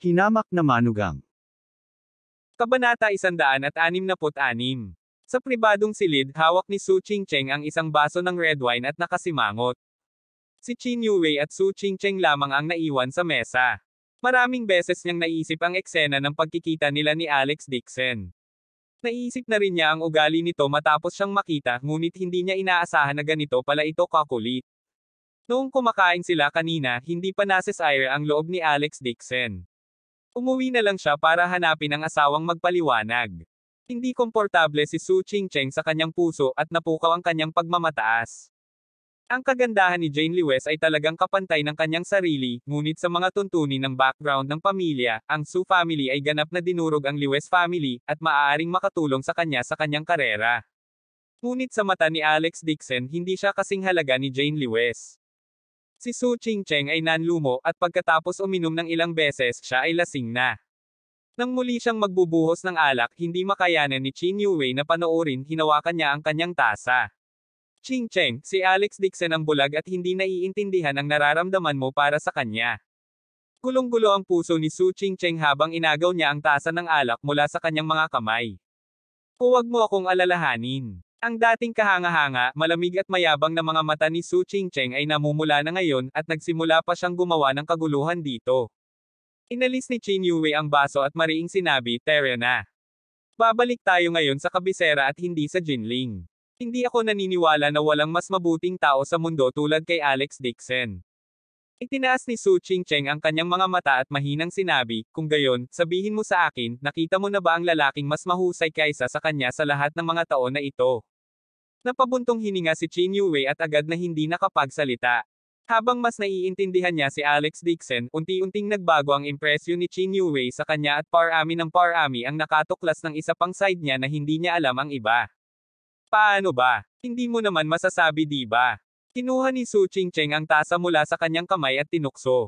Hinamak na manugang. Kabanata 166. Sa pribadong silid, hawak ni Su Qingcheng ang isang baso ng red wine at nakasimangot. Si Qin Yuwei at Su Qingcheng lamang ang naiwan sa mesa. Maraming beses niyang naisip ang eksena ng pagkikita nila ni Alex Dixon. Naisip na rin niya ang ugali nito matapos siyang makita, ngunit hindi niya inaasahan na ganito pala ito kakulit. Noong kumakain sila kanina, hindi pa nasesire ang loob ni Alex Dixon. Umuwi na lang siya para hanapin ang asawang magpaliwanag. Hindi komportable si Su Qingcheng sa kanyang puso at napukaw ang kanyang pagmamataas. Ang kagandahan ni Jane Lewes ay talagang kapantay ng kanyang sarili, ngunit sa mga tuntunin ng background ng pamilya, ang Su family ay ganap na dinurog ang Lewes family, at maaaring makatulong sa kanyang karera. Ngunit sa mata ni Alex Dixon, hindi siya kasing halaga ni Jane Lewes. Si Su Qingcheng ay nanlumo at pagkatapos uminom ng ilang beses, siya ay lasing na. Nang muli siyang magbubuhos ng alak, hindi makayanan ni Qin Yuwei na panoorin, hinawakan niya ang kanyang tasa. Qingcheng, si Alex Dixon ang bulag at hindi naiintindihan ang nararamdaman mo para sa kanya. Gulong-gulo ang puso ni Su Qingcheng habang inagaw niya ang tasa ng alak mula sa kanyang mga kamay. Huwag mo akong alalahanin. Ang dating kahanga-hanga, malamig at mayabang na mga mata ni Su Qingcheng ay namumula na ngayon, at nagsimula pa siyang gumawa ng kaguluhan dito. Inalis ni Qin Yuwei ang baso at mariing sinabi, "Tara na. Babalik tayo ngayon sa kabisera at hindi sa Jinling. Hindi ako naniniwala na walang mas mabuting tao sa mundo tulad kay Alex Dixon." Itinaas ni Su Qingcheng ang kanyang mga mata at mahinang sinabi, "Kung gayon, sabihin mo sa akin, nakita mo na ba ang lalaking mas mahusay kaysa sa kanya sa lahat ng mga taon na ito?" Napabuntong hininga si Qin Yuwei at agad na hindi nakapagsalita. Habang mas naiintindihan niya si Alex Dixon, unti-unting nagbago ang impresyon ni Qin Yuwei sa kanya at parami ng parami ang nakatuklas ng isa pang side niya na hindi niya alam ang iba. "Paano ba? Hindi mo naman masasabi, di ba?" Kinuha ni Su Qingcheng ang tasa mula sa kanyang kamay at tinukso.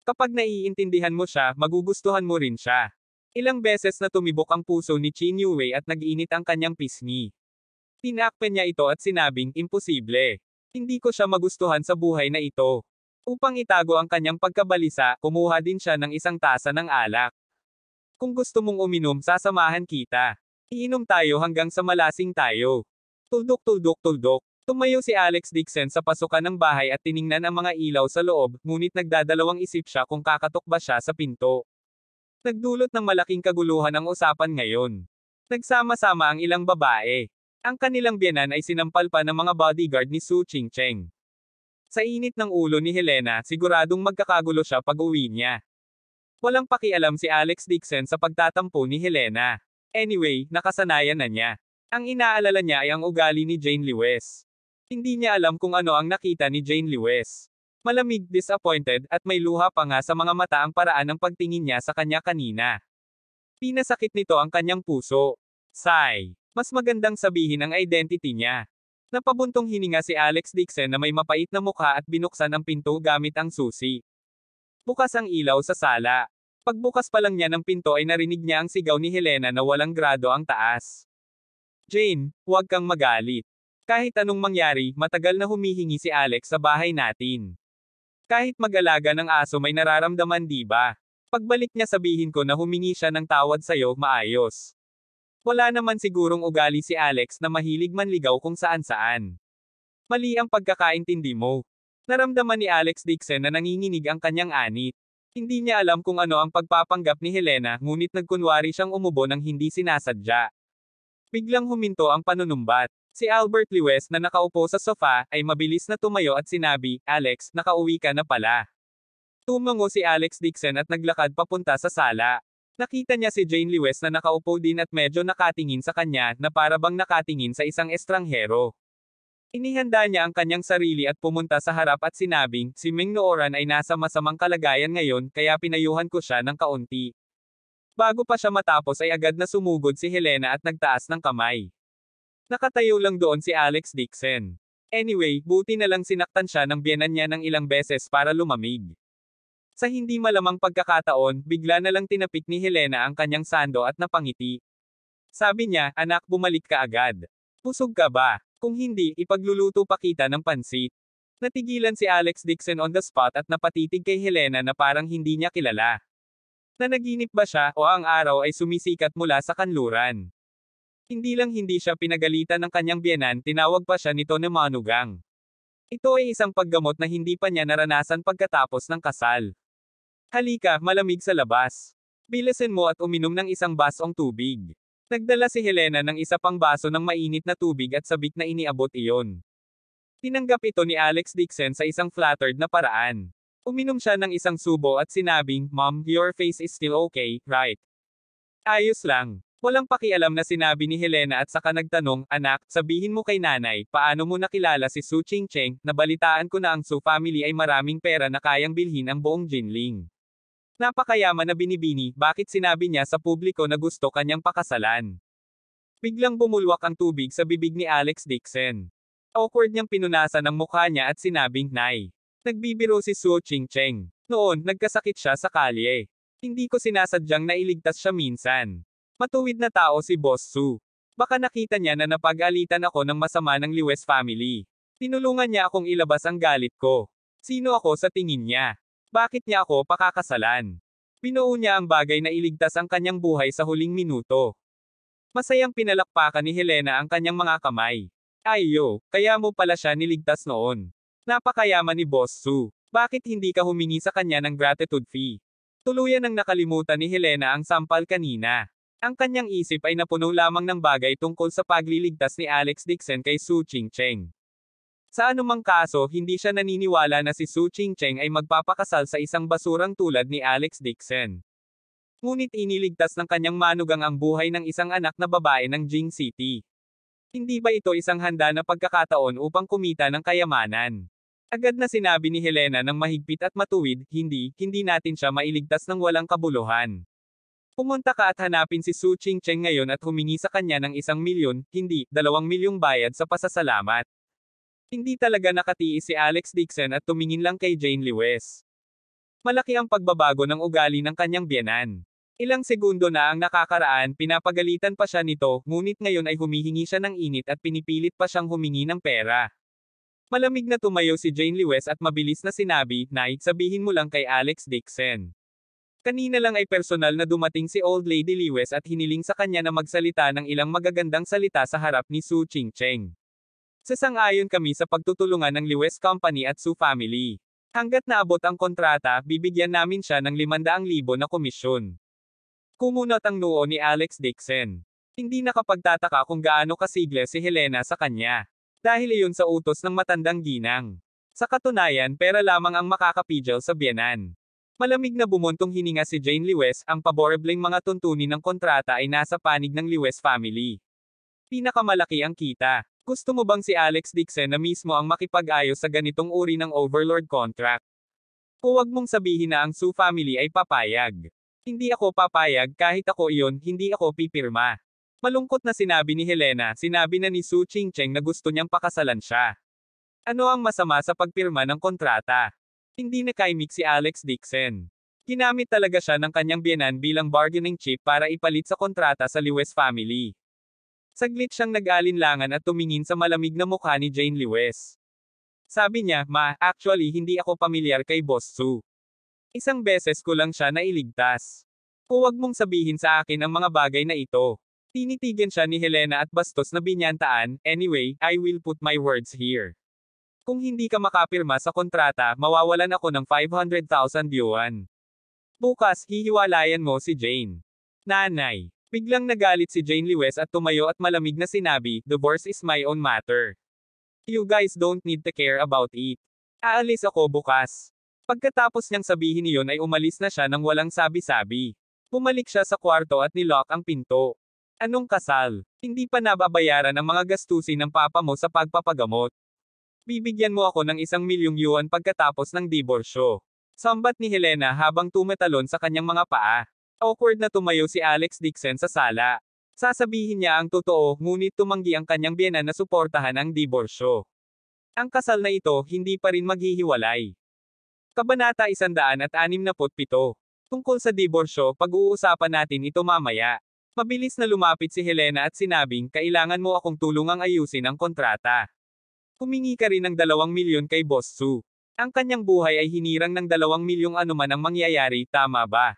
"Kapag naiintindihan mo siya, magugustuhan mo rin siya." Ilang beses na tumibok ang puso ni Qin Yuwei at nag-init ang kanyang pisngi. Tinakpan niya ito at sinabing, "Imposible. Hindi ko siya magustuhan sa buhay na ito." Upang itago ang kanyang pagkabalisa, kumuha din siya ng isang tasa ng alak. "Kung gusto mong uminom, sasamahan kita. Iinom tayo hanggang sa malasing tayo." Tuldok-tuldok-tuldok. Tumayo si Alex Dixon sa pasukan ng bahay at tiningnan ang mga ilaw sa loob, ngunit nagdadalawang isip siya kung kakatok ba siya sa pinto. Nagdulot ng malaking kaguluhan ang usapan ngayon. Nagsama-sama ang ilang babae. Ang kanilang biyenan ay sinampal pa ng mga bodyguard ni Su Qingcheng. Sa init ng ulo ni Helena, siguradong magkakagulo siya pag-uwi niya. Walang pakialam si Alex Dixon sa pagtatampo ni Helena. Anyway, nakasanayan na niya. Ang inaalala niya ay ang ugali ni Jane Lewes. Hindi niya alam kung ano ang nakita ni Jane Lewes. Malamig, disappointed, at may luha pa nga sa mga mata ang paraan ng pagtingin niya sa kanya kanina. Pinasakit nito ang kanyang puso. Sigh. Mas magandang sabihin ang identity niya. Napabuntong hininga si Alex Dixon na may mapait na mukha at binuksan ang pinto gamit ang susi. Bukas ang ilaw sa sala. Pagbukas pa lang niya ng pinto ay narinig niya ang sigaw ni Helena na walang grado ang taas. "Jane, huwag kang magalit. Kahit anong mangyari, matagal na humihingi si Alex sa bahay natin. Kahit mag-alaga ng aso may nararamdaman, di ba? Pagbalik niya sabihin ko na humingi siya ng tawad sa'yo, maayos. Wala naman sigurong ugali si Alex na mahilig manligaw kung saan-saan. Mali ang pagkakaintindi mo." Naramdaman ni Alex Dixon na nanginginig ang kanyang anit. Hindi niya alam kung ano ang pagpapanggap ni Helena, ngunit nagkunwari siyang umubo ng hindi sinasadya. Biglang huminto ang panunumbat. Si Albert Lewes na nakaupo sa sofa, ay mabilis na tumayo at sinabi, "Alex, nakauwi ka na pala." Tumango si Alex Dixon at naglakad papunta sa sala. Nakita niya si Jane Lewes na nakaupo din at medyo nakatingin sa kanya, na para bang nakatingin sa isang estranghero. Inihanda niya ang kanyang sarili at pumunta sa harap at sinabing, "Si Ming Nooran ay nasa masamang kalagayan ngayon, kaya pinayuhan ko siya ng kaunti." Bago pa siya matapos ay agad na sumugod si Helena at nagtaas ng kamay. Nakatayo lang doon si Alex Dixon. Anyway, buti na lang sinaktan siya ng biyenan niya ng ilang beses para lumamig. Sa hindi malamang pagkakataon, bigla na lang tinapik ni Helena ang kanyang sando at napangiti. Sabi niya, "Anak, bumalik ka agad. Busog ka ba? Kung hindi, ipagluluto pa kita ng pansit." Natigilan si Alex Dixon on the spot at napatitig kay Helena na parang hindi niya kilala. Nanaginip ba siya o ang araw ay sumisikat mula sa kanluran? Hindi siya pinagalitan ng kanyang biyenan, tinawag pa siya nito na manugang. Ito ay isang paggamot na hindi pa niya naranasan pagkatapos ng kasal. Halika, malamig sa labas. Bilisan mo at uminom ng isang basong tubig. Nagdala si Helena ng isa pang baso ng mainit na tubig at sabik na iniabot iyon. Tinanggap ito ni Alex Dixon sa isang flattered na paraan. Uminom siya ng isang subo at sinabing, "Mom, your face is still okay, right?" Ayos lang. Walang pakialam na sinabi ni Helena at saka nagtanong, "Anak, sabihin mo kay nanay, paano mo nakilala si Su Chingcheng, nabalitaan ko na ang Su family ay maraming pera na kayang bilhin ang buong Jinling. Napakayaman na binibini, bakit sinabi niya sa publiko na gusto kanyang pakasalan?" Biglang bumulwak ang tubig sa bibig ni Alex Dixon. Awkward niyang pinunasan ang mukha niya at sinabing, "Nay." Nagbibiro si Su Chingcheng. Noon, nagkasakit siya sa kalye. Hindi ko sinasadyang nailigtas siya minsan. Matuwid na tao si Boss Su. Baka nakita niya na napag-alitan ako ng masama ng Liwes family. Tinulungan niya akong ilabas ang galit ko. Sino ako sa tingin niya? Bakit niya ako pakakasalan? Binuo niya ang bagay na iligtas ang kanyang buhay sa huling minuto. Masayang pinalakpakan ni Helena ang kanyang mga kamay. Ayo, kaya mo pala siya niligtas noon. Napakayaman ni Boss Su. Bakit hindi ka humingi sa kanya ng gratitude fee? Tuluyan ang nakalimutan ni Helena ang sampal kanina. Ang kanyang isip ay napuno lamang ng bagay tungkol sa pagliligtas ni Alex Dixon kay Su Chingcheng. Sa anumang kaso, hindi siya naniniwala na si Su Chingcheng ay magpapakasal sa isang basurang tulad ni Alex Dixon. Ngunit iniligtas ng kanyang manugang ang buhay ng isang anak na babae ng Jing City. Hindi ba ito isang handa na pagkakataon upang kumita ng kayamanan? Agad na sinabi ni Helena ng mahigpit at matuwid, hindi natin siya mailigtas ng walang kabuluhan. Pumunta ka at hanapin si Su Chingcheng ngayon at humingi sa kanya ng 1 milyon, hindi, 2 milyong bayad sa pasasalamat. Hindi talaga nakatiis si Alex Dixon at tumingin lang kay Jane Liwes. Malaki ang pagbabago ng ugali ng kanyang biyenan. Ilang segundo na ang nakakaraan, pinapagalitan pa siya nito, ngunit ngayon ay humihingi siya ng init at pinipilit pa siyang humingi ng pera. Malamig na tumayo si Jane Liwes at mabilis na sinabi, "Nay, sabihin mo lang kay Alex Dixon. Kanina lang ay personal na dumating si Old Lady Liwes at hiniling sa kanya na magsalita ng ilang magagandang salita sa harap ni Su Chingcheng. Sasang-ayon kami sa pagtutulungan ng Liwes Company at Su family. Hanggat naabot ang kontrata, bibigyan namin siya ng 500,000 na komisyon." Kumunot ang noo ni Alex Dixon. Hindi nakapagtataka kung gaano kasigla si Helena sa kanya. Dahil iyon sa utos ng matandang ginang. Sa katunayan, pera lamang ang makakapigil sa biyenan. Malamig na bumuntong hininga si Jane Liwes, ang paborableng mga tuntunin ng kontrata ay nasa panig ng Liwes family. Pinakamalaki ang kita. Gusto mo bang si Alex Dixon na mismo ang makipag-ayos sa ganitong uri ng overlord contract? Huwag mong sabihin na ang Su family ay papayag. Hindi ako papayag, kahit ako iyon, hindi ako pipirma. Malungkot na sinabi ni Helena, sinabi na ni Su Chingcheng na gusto niyang pakasalan siya. Ano ang masama sa pagpirma ng kontrata? Hindi nakaimik si Alex Dixon. Ginamit talaga siya ng kanyang biyenan bilang bargaining chip para ipalit sa kontrata sa Liwes family. Saglit siyang nag-alinlangan at tumingin sa malamig na mukha ni Jane Liwes. Sabi niya, "Ma, actually hindi ako pamilyar kay Boss Su. Isang beses ko lang siya nailigtas. Huwag mong sabihin sa akin ang mga bagay na ito." Tinitigan siya ni Helena at bastos na binyantaan, "Anyway, I will put my words here. Kung hindi ka makapirma sa kontrata, mawawalan ako ng 500,000 yuan. Bukas, hihiwalayan mo si Jane." Nanay. Biglang nagalit si Jane Liwes at tumayo at malamig na sinabi, "Divorce is my own matter. You guys don't need to care about it. Aalis ako bukas." Pagkatapos niyang sabihin iyon ay umalis na siya nang walang sabi-sabi. Bumalik siya sa kwarto at nilock ang pinto. "Anong kasal? Hindi pa nababayaran ang mga gastusin ng papa mo sa pagpapagamot. Bibigyan mo ako ng 1 milyong yuan pagkatapos ng diborsyo." Sambat ni Helena habang tumatalon sa kanyang mga paa. Awkward na tumayo si Alex Dixon sa sala. Sasabihin niya ang totoo, ngunit tumanggi ang kanyang biyenan na suportahan ang diborsyo. Ang kasal na ito, hindi pa rin maghihiwalay. Kabanata 167. Tungkol sa diborsyo, pag-uusapan natin ito mamaya. Mabilis na lumapit si Helena at sinabing, "Kailangan mo akong tulungang ayusin ang kontrata." Humingi ka rin ng 2 milyon kay Boss Su. Ang kanyang buhay ay hinirang ng 2 milyong anuman ang mangyayari, tama ba?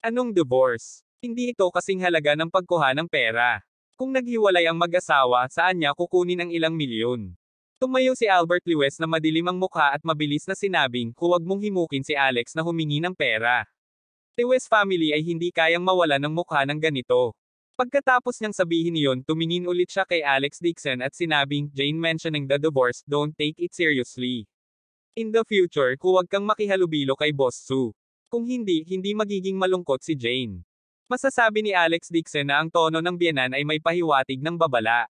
Anong divorce? Hindi ito kasing halaga ng pagkuha ng pera. Kung naghiwalay ang mag-asawa, saan niya kukunin ang ilang milyon? Tumayo si Albert Lewis na madilim ang mukha at mabilis na sinabing, huwag mong himukin si Alex na humingi ng pera. Lewis family ay hindi kayang mawala ng mukha ng ganito. Pagkatapos niyang sabihin iyon, tumingin ulit siya kay Alex Dixon at sinabing, Jane mentioning the divorce, don't take it seriously. In the future, huwag kang makihalubilo kay Boss Sue. Kung hindi, hindi magiging malungkot si Jane. Masasabi ni Alex Dixon na ang tono ng biyenan ay may pahiwatig ng babala.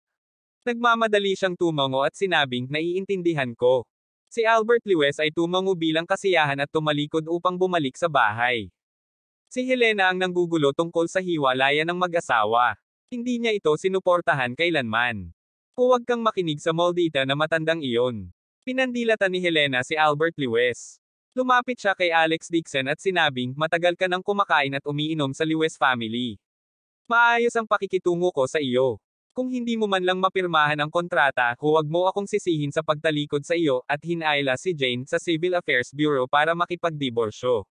Nagmamadali siyang tumango at sinabing, naiintindihan ko. Si Albert Lewis ay tumango bilang kasiyahan at tumalikod upang bumalik sa bahay. Si Helena ang nanggugulo tungkol sa hiwalayan ng mag-asawa. Hindi niya ito sinuportahan kailanman. Huwag kang makinig sa Maldita na matandang iyon. Pinandilatan ni Helena si Albert Lewis. Lumapit siya kay Alex Dixon at sinabing, matagal ka nang kumakain at umiinom sa Lewis family. Maayos ang pakikitungo ko sa iyo. Kung hindi mo man lang mapirmahan ang kontrata, huwag mo akong sisihin sa pagtalikod sa iyo, at hinayla si Jane sa Civil Affairs Bureau para makipagdiborsyo.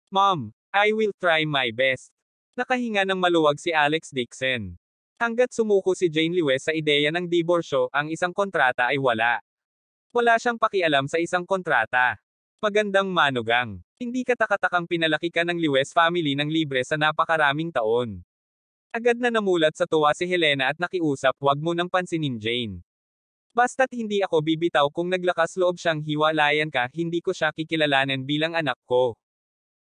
Mom, I will try my best. Nakahinga ng maluwag si Alex Dixon. Hanggat sumuko si Jane Lewis sa ideya ng diborsyo, ang isang kontrata ay wala. Wala siyang pakialam sa isang kontrata. Magandang manugang. Hindi katakatakang pinalaki ka ng Lewis family ng libre sa napakaraming taon. Agad na namulat sa tuwa si Helena at nakiusap, wag mo nang pansinin Jane. Basta't hindi ako bibitaw kung naglakas loob siyang hiwalayan ka, hindi ko siya kikilalanin bilang anak ko.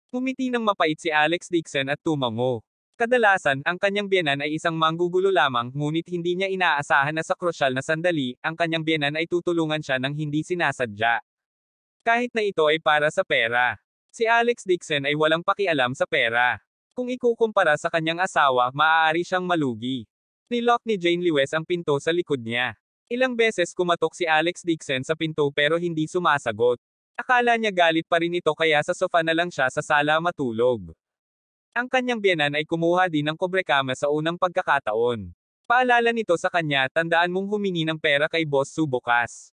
Ngumiti ng mapait si Alex Dixon at tumango. Kadalasan, ang kanyang biyenan ay isang manggugulo lamang, ngunit hindi niya inaasahan na sa krusyal na sandali, ang kanyang biyenan ay tutulungan siya ng hindi sinasadya. Kahit na ito ay para sa pera. Si Alex Dixon ay walang pakialam sa pera. Kung ikukumpara sa kanyang asawa, maaari siyang malugi. Nilock ni Jane Lewis ang pinto sa likod niya. Ilang beses kumatok si Alex Dixon sa pinto pero hindi sumasagot. Akala niya galit pa rin ito kaya sa sofa na lang siya sa sala matulog. Ang kanyang biyenan ay kumuha din ng kobrekama sa unang pagkakataon. Paalala nito sa kanya, tandaan mong humingi ng pera kay Boss Sue bukas.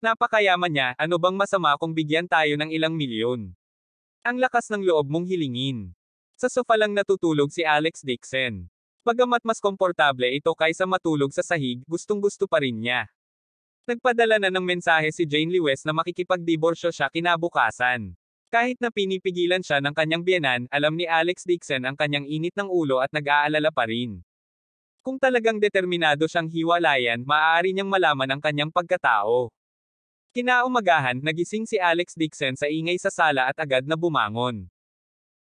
Napakayaman niya, ano bang masama kung bigyan tayo ng ilang milyon? Ang lakas ng loob mong hilingin. Sa sofa lang natutulog si Alex Dixon. Bagamat mas komportable ito kaysa matulog sa sahig, gustong-gusto pa rin niya. Nagpadala na ng mensahe si Jane Lewis na makikipagdiborsyo siya kinabukasan. Kahit na pinipigilan siya ng kanyang biyenan, alam ni Alex Dixon ang kanyang init ng ulo at nag-aalala pa rin. Kung talagang determinado siyang hiwalayan, maaari niyang malaman ang kanyang pagkatao. Kinaumagahan, nagising si Alex Dixon sa ingay sa sala at agad na bumangon.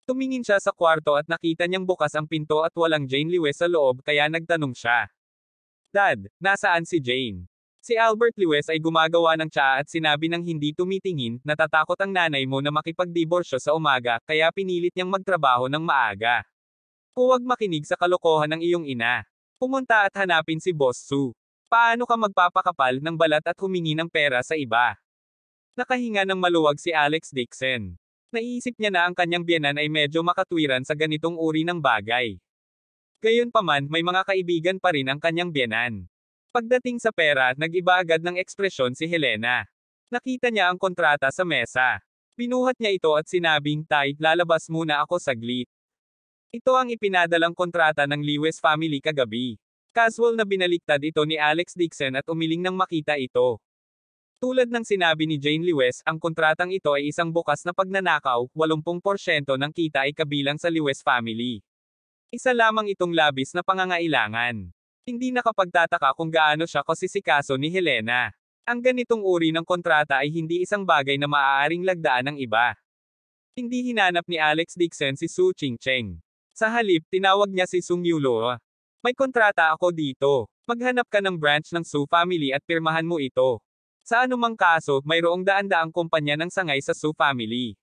Tumingin siya sa kwarto at nakita niyang bukas ang pinto at walang Jane Lewis sa loob kaya nagtanong siya. Dad, nasaan si Jane? Si Albert Lewis ay gumagawa ng tsaa at sinabi ng hindi tumitingin, natatakot ang nanay mo na makipagdiborsyo sa umaga, kaya pinilit niyang magtrabaho ng maaga. Huwag makinig sa kalokohan ng iyong ina. Pumunta at hanapin si Boss Sue. Paano ka magpapakapal ng balat at humingi ng pera sa iba? Nakahinga ng maluwag si Alex Dixon. Naisip niya na ang kanyang biyenan ay medyo makatwiran sa ganitong uri ng bagay. Gayunpaman, may mga kaibigan pa rin ang kanyang biyenan. Pagdating sa pera, nag-iba agad ng ekspresyon si Helena. Nakita niya ang kontrata sa mesa. Binuhat niya ito at sinabing, Tay, lalabas muna ako saglit. Ito ang ipinadalang kontrata ng Lewis family kagabi. Casual na binaliktad ito ni Alex Dixon at umiling nang makita ito. Tulad ng sinabi ni Jane Lewis, ang kontratang ito ay isang bukas na pagnanakaw, 80% ng kita ay kabilang sa Lewis family. Isa lamang itong labis na pangangailangan. Hindi nakapagtataka kung gaano siya kasisikaso ni Helena. Ang ganitong uri ng kontrata ay hindi isang bagay na maaaring lagdaan ng iba. Hindi hinanap ni Alex Dixon si Su Ching-cheng. Sa halip, tinawag niya si Sung Yulo. May kontrata ako dito. Maghanap ka ng branch ng Su family at pirmahan mo ito. Sa anumang kaso, mayroong daan-daang kumpanya ng sangay sa Su family.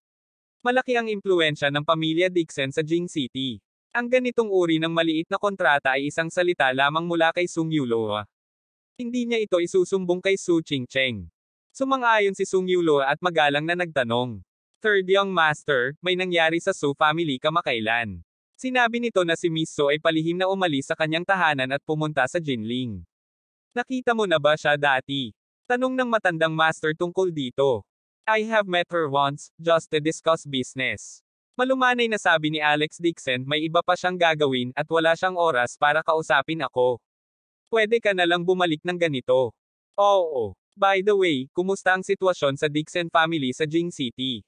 Malaki ang impluensya ng pamilya Dixon sa Jing City. Ang ganitong uri ng maliit na kontrata ay isang salita lamang mula kay Sung Yulo. Hindi niya ito isusumbong kay Su Ching-cheng. Sumang-ayon si Sung Yulo at magalang na nagtanong. Third young master, may nangyari sa Su family kamakailan. Sinabi nito na si Miss So ay palihim na umalis sa kanyang tahanan at pumunta sa Jinling. Nakita mo na ba siya dati? Tanong ng matandang master tungkol dito. I have met her once, just to discuss business. Malumanay na sabi ni Alex Dixon may iba pa siyang gagawin at wala siyang oras para kausapin ako. Pwede ka na lang bumalik ng ganito. Oo. By the way, kumusta ang sitwasyon sa Dixon family sa Jing City?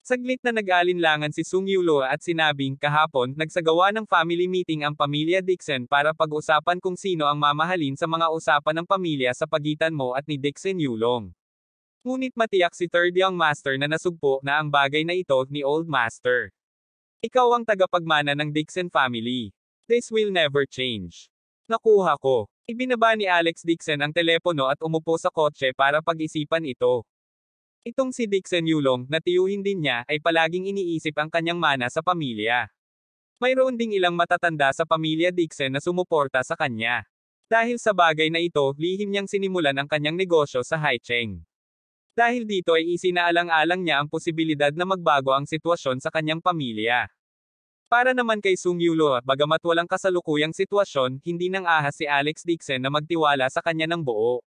Saglit na nag-alinlangan si Sung Yulo at sinabing kahapon nagsagawa ng family meeting ang pamilya Dixon para pag-usapan kung sino ang mamahalin sa mga usapan ng pamilya sa pagitan mo at ni Dixon Yulong. Ngunit matiyak si Third Young Master na nasugpo na ang bagay na ito ni Old Master. Ikaw ang tagapagmana ng Dixon family. This will never change. Nakuha ko. Ibinaba ni Alex Dixon ang telepono at umupo sa kotse para pag-isipan ito. Itong si Dixon Yulong na tiyuhin din niya ay palaging iniisip ang kanyang mana sa pamilya. Mayroon ding ilang matatanda sa pamilya Dixon na sumuporta sa kanya. Dahil sa bagay na ito, lihim niyang sinimulan ang kanyang negosyo sa Haicheng. Dahil dito ay isinaalang-alang niya ang posibilidad na magbago ang sitwasyon sa kanyang pamilya. Para naman kay Sung Yulo, bagamat walang kasalukuyang sitwasyon, hindi nang ahas si Alex Dixon na magtiwala sa kanya ng buo.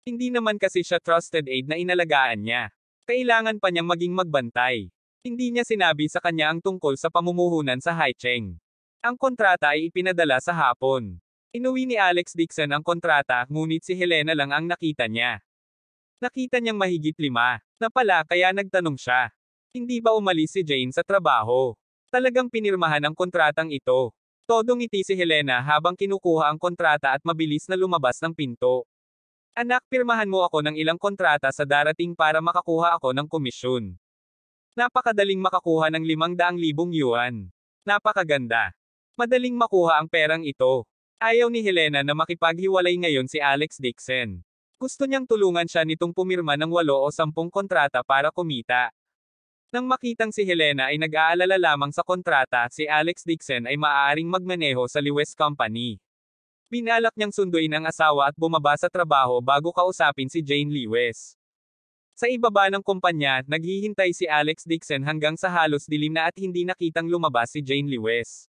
Hindi naman kasi siya trusted aide na inalagaan niya. Kailangan pa niyang maging magbantay. Hindi niya sinabi sa kanya ang tungkol sa pamumuhunan sa Haicheng. Ang kontrata ay ipinadala sa hapon. Inuwi ni Alex Dixon ang kontrata, ngunit si Helena lang ang nakita niya. Nakita niyang mahigit 5 na pala kaya nagtanong siya. Hindi ba umalis si Jane sa trabaho? Talagang pinirmahan ang kontratang ito. Todong ngiti si Helena habang kinukuha ang kontrata at mabilis na lumabas ng pinto. Anak, pirmahan mo ako ng ilang kontrata sa darating para makakuha ako ng komisyon. Napakadaling makakuha ng 500,000 yuan. Napakaganda. Madaling makuha ang perang ito. Ayaw ni Helena na makipaghiwalay ngayon si Alex Dixon. Gusto niyang tulungan siya nitong pumirma ng 8 o 10 kontrata para kumita. Nang makitang si Helena ay nag-aalala lamang sa kontrata, si Alex Dixon ay maaaring magmaneho sa Lewes Company. Binalak niyang sunduin ang asawa at bumaba sa trabaho bago kausapin si Jane Lewes. Sa ibaba ng kumpanya, naghihintay si Alex Dixon hanggang sa halos dilim na at hindi nakitang lumabas si Jane Lewes.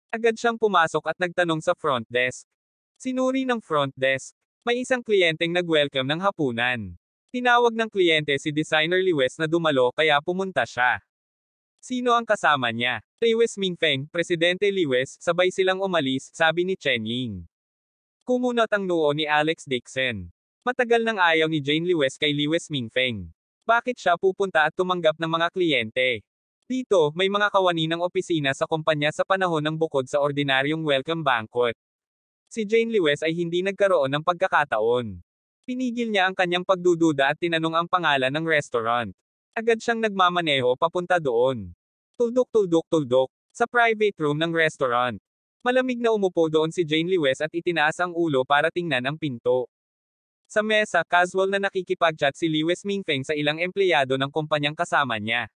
Agad siyang pumasok at nagtanong sa front desk. Sinuri ng front desk. May isang kliyenteng nag-welcome ng hapunan. Tinawag ng kliyente si Designer Lewes na dumalo kaya pumunta siya. Sino ang kasama niya? Lewes Mingfeng, Presidente Lewes, sabay silang umalis, sabi ni Chen Ying. Kumunot ang noo ni Alex Dixon. Matagal nang ayaw ni Jane Lewes kay Lewes Mingfeng. Bakit siya pupunta at tumanggap ng mga kliyente? Dito, may mga kawani ng opisina sa kumpanya sa panahon ng bukod sa ordinaryong welcome banquet. Si Jane Lewes ay hindi nagkaroon ng pagkakataon. Pinigil niya ang kanyang pagdududa at tinanong ang pangalan ng restaurant. Agad siyang nagmamaneho papunta doon. Tuldok-tuldok-tuldok, sa private room ng restaurant. Malamig na umupo doon si Jane Lewes at itinaas ang ulo para tingnan ang pinto. Sa mesa, casual na nakikipag-chat si Lewes Mingfeng sa ilang empleyado ng kumpanyang kasama niya.